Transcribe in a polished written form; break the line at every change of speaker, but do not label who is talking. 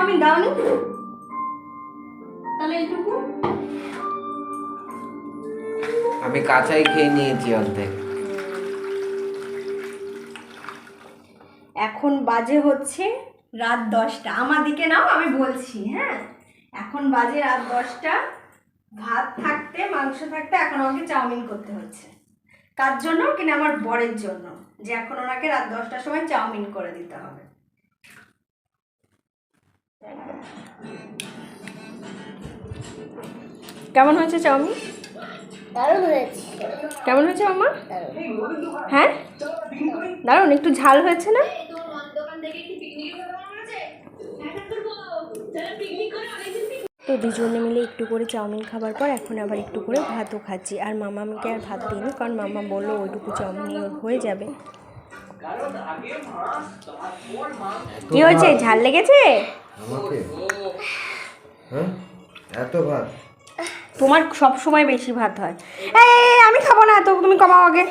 Chowmein দাওনি তাহলে এইটুকু
আমি কাঁচাই খেয়ে নিয়েছি অর্ধেক।
এখন বাজে হচ্ছে রাত 10টা। আমার দিকে নাও, আমি বলছি। হ্যাঁ, এখন বাজে রাত 10টা। ভাত থাকতে মাংস থাকতে এখন আমাকে চাউমিন করতে হচ্ছে। কার জন্য? কিনা আমার বরের জন্য, যে এখন ওনাকে রাত 10টার সময় চাউমিন করে দিতে হবে। কেমন হয়েছে চাউমিন?
দারুণ হয়েছে।
কেমন হয়েছে মামা? হ্যাঁ দারুণ। একটু ঝাল হয়েছে না? তো দুজনে মিলে একটু করে চাউমিন খাবার পর এখন আবার একটু করে ভাতও খাচ্ছি। আর মামাকে আর ভাত দিইনি, কারণ মামা বললো ওইটুকু চাউমিন হয়ে যাবে। কি হয়েছে? ঝাল লেগেছে
আমাকে? হ্যাঁ, এত ভাত?
তোমার সব সময় বেশি ভাত হয়। এই আমি খাবো না, তো তুমি কমাও আগে।